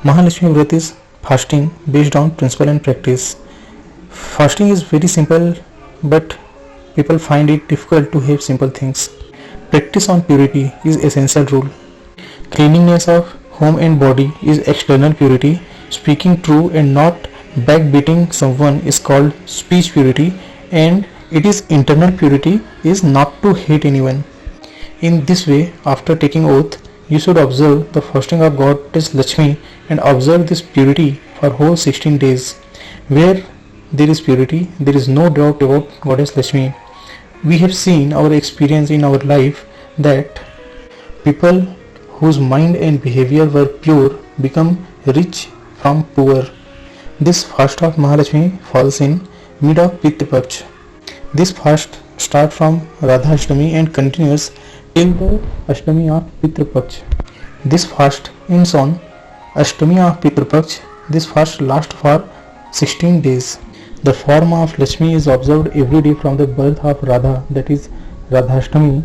Mahalakshmi Vrat is fasting based on principle and practice. Fasting is very simple, but people find it difficult to have simple things. Practice on purity is essential rule. Cleanliness of home and body is external purity. Speaking true and not backbiting someone is called speech purity, and it is internal purity is not to hate anyone. In this way, after taking oath, you should observe the fasting of Goddess Lakshmi and observe this purity for whole 16 days. Where there is purity, there is no doubt about Goddess Lakshmi. We have seen our experience in our life that people whose mind and behavior were pure become rich from poor. This fast of Mahalakshmi falls in mid of Pitya Paksh. This fast starts from Radha Ashtami and continues till the Ashtami of Pitya Paksh. This fast ends on Ashtami of Pitya Paksh. This fast lasts for 16 days. The form of Lakshmi is observed every day from the birth of Radha, that is Radhashtami,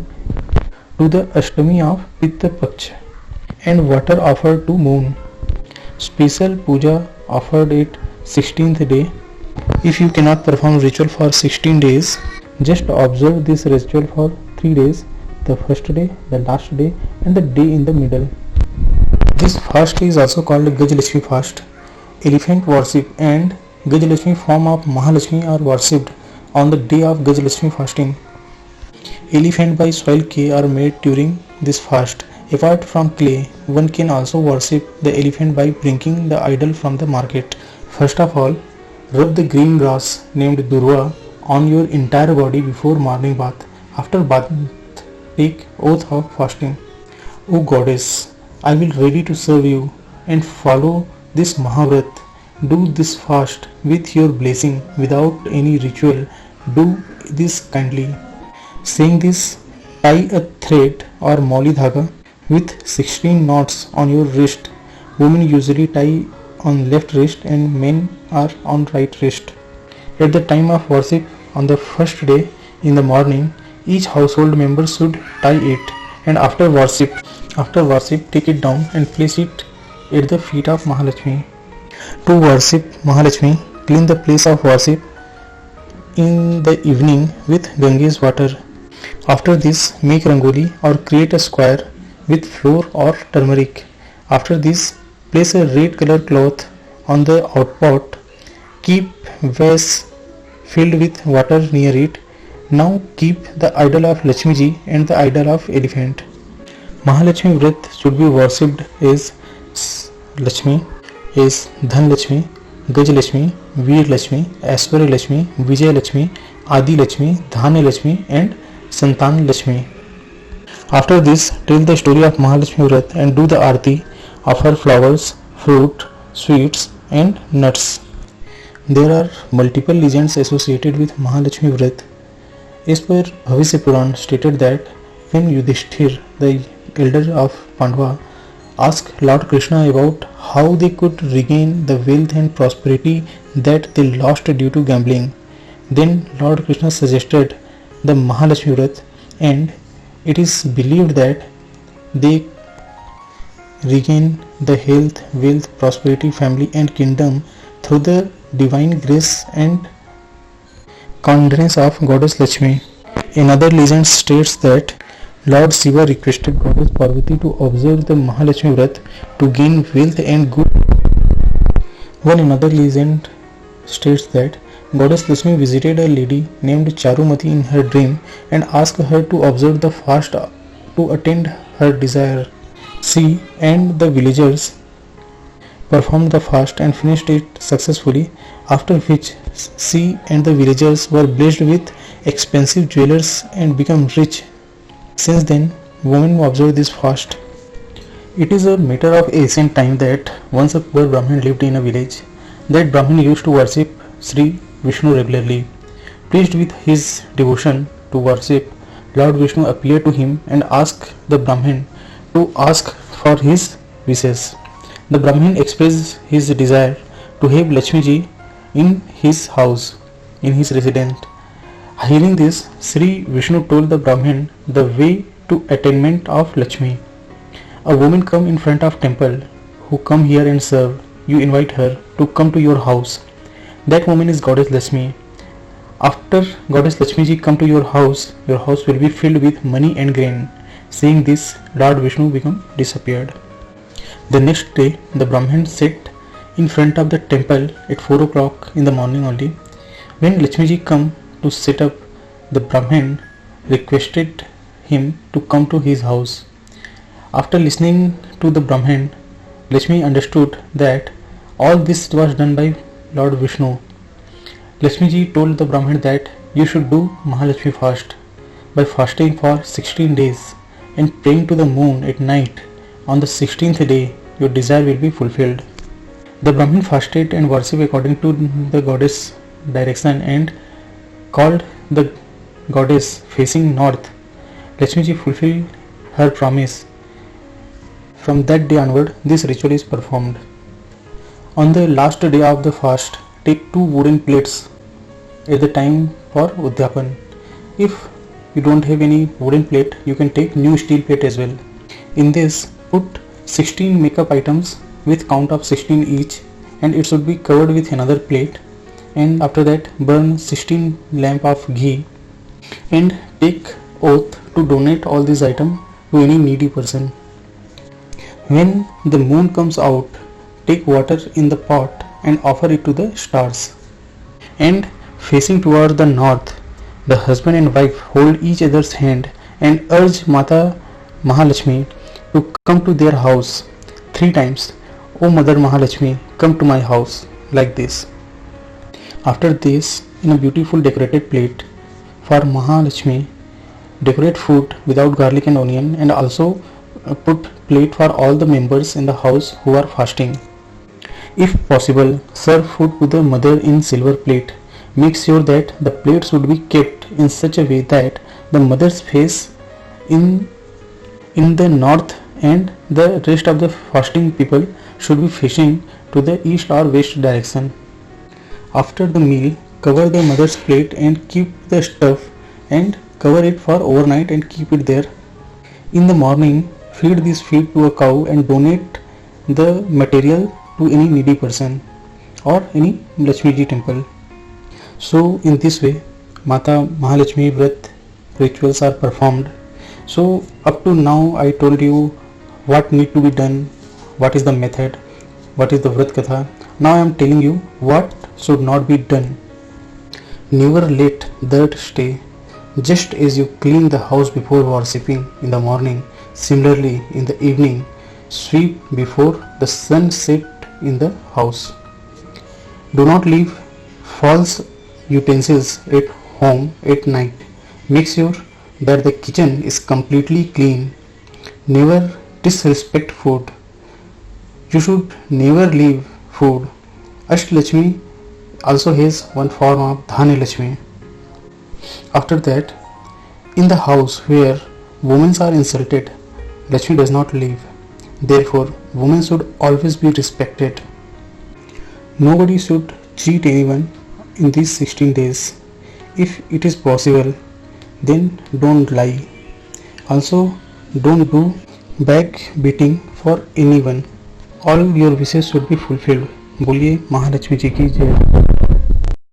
to the Ashtami of Pitya Paksh, and water offered to moon. Special puja offered at 16th day. If you cannot perform ritual for 16 days, just observe this ritual for 3 days, the first day, the last day, and the day in the middle. This fast is also called Gajalakshmi fast. Elephant worship and Gajalakshmi form of Mahalakshmi are worshipped on the day of Gajalakshmi fasting. Elephant by soil clay are made during this fast. Apart from clay, one can also worship the elephant by bringing the idol from the market. First of all, rub the green grass named Durva on your entire body before morning bath. After bath, take oath of fasting. O Goddess, I will ready to serve you and follow this Mahavrat. Do this fast with your blessing without any ritual. Do this kindly. Saying this, tie a thread or moli dhaga with 16 knots on your wrist. Women usually tie on left wrist and men are on right wrist. At the time of worship on the first day in the morning, each household member should tie it, and after worship take it down and place it at the feet of Mahalakshmi. To worship Mahalakshmi, clean the place of worship in the evening with Ganges water. After this, make rangoli or create a square with flour or turmeric. After this, place a red color cloth on the outpot. Keep vase filled with water near it. Now keep the idol of Lakshmi ji and the idol of elephant. Mahalakshmi Vrat should be worshipped as Lakshmi, as Dhan Lakshmi, Gaj Lakshmi, Veer Lakshmi, Aishwarya Lakshmi, Vijay Lakshmi, Adi Lakshmi, Dhanya Lakshmi, and Santan Lakshmi. After this, tell the story of Mahalakshmi Vrat and do the arti, offer flowers, fruit, sweets, and nuts. There are multiple legends associated with Mahalakshmi Vrat. As per Bhavishya Puran stated that when Yudhishthir, the elder of Pandava, asked Lord Krishna about how they could regain the wealth and prosperity that they lost due to gambling, then Lord Krishna suggested the Mahalakshmi Vrat, and it is believed that they regain the health, wealth, prosperity, family and kingdom through the divine grace and kindness of Goddess Lakshmi. Another legend states that Lord Shiva requested Goddess Parvati to observe the Mahalakshmi Vrat to gain wealth and good. One another legend states that Goddess Lakshmi visited a lady named Charumati in her dream and asked her to observe the fast to attain her desire. She and the villagers performed the fast and finished it successfully, after which she and the villagers were blessed with expensive jewelers and become rich. Since then, women observe this fast. It is a matter of ancient time that once a poor Brahmin lived in a village. That Brahmin used to worship Sri Vishnu regularly. Pleased with his devotion to worship, Lord Vishnu appeared to him and asked the Brahmin to ask for his wishes. The Brahmin expressed his desire to have Lakshmi ji in his house, in his residence. Hearing this, Sri Vishnu told the Brahmin the way to attainment of Lakshmi. A woman come in front of temple who come here and serve, you invite her to come to your house. That woman is Goddess Lakshmi. After Goddess Lakshmi ji come to your house will be filled with money and grain. Seeing this, Lord Vishnu become disappeared. The next day, the Brahmin sat in front of the temple at 4 o'clock in the morning only. When Lakshmi ji come to set up, the Brahmin requested him to come to his house. After listening to the Brahmin, Lakshmi understood that all this was done by Lord Vishnu. Lakshmi ji told the Brahmin that you should do Mahalakshmi fast by fasting for 16 days and praying to the moon at night. On the 16th day, your desire will be fulfilled. The Brahmin fasted and worshipped according to the goddess direction and called the goddess facing north. Lakshmi ji fulfilled her promise. From that day onward, this ritual is performed. On the last day of the fast, take 2 wooden plates at the time for Udyapan. If you don't have any wooden plate, you can take new steel plate as well. In this, put 16 makeup items with count of 16 each, and it should be covered with another plate. And after that, burn 16 lamp of ghee and take oath to donate all these items to any needy person. When the moon comes out, take water in the pot and offer it to the stars. And facing towards the north, the husband and wife hold each other's hand and urge Mata Mahalakshmi to come to their house 3 times. O Mother Mahalakshmi, come to my house, like this. After this, in a beautiful decorated plate for Mahalakshmi, decorate food without garlic and onion, and also put plate for all the members in the house who are fasting. If possible, serve food to the mother in silver plate. Make sure that the plate should be kept in such a way that the mother's face in the north and the rest of the fasting people should be facing to the east or west direction. After the meal, cover the mother's plate and keep the stuff and cover it for overnight and keep it there. In the morning, feed this feed to a cow and donate the material to any needy person or any Lakshmi ji temple. So in this way, Mata Mahalakshmi Vrat rituals are performed. So up to now I told you what need to be done, what is the method, what is the Vrat Katha. Now I am telling you what should not be done. Never let dirt stay. Just as you clean the house before worshipping in the morning, similarly in the evening, sweep before the sun set in the house. Do not leave false utensils at home at night. Make sure that the kitchen is completely clean. Never disrespect food. You should never leave food. Ashtalakshmi also has one form of Dhanya Lakshmi. After that, in the house where women are insulted, Lakshmi does not live. Therefore, women should always be respected. Nobody should cheat anyone in these 16 days. If it is possible, then don't lie. Also, don't do backbiting for anyone. All your wishes should be fulfilled. बोलिए महालक्ष्मी जी की जय।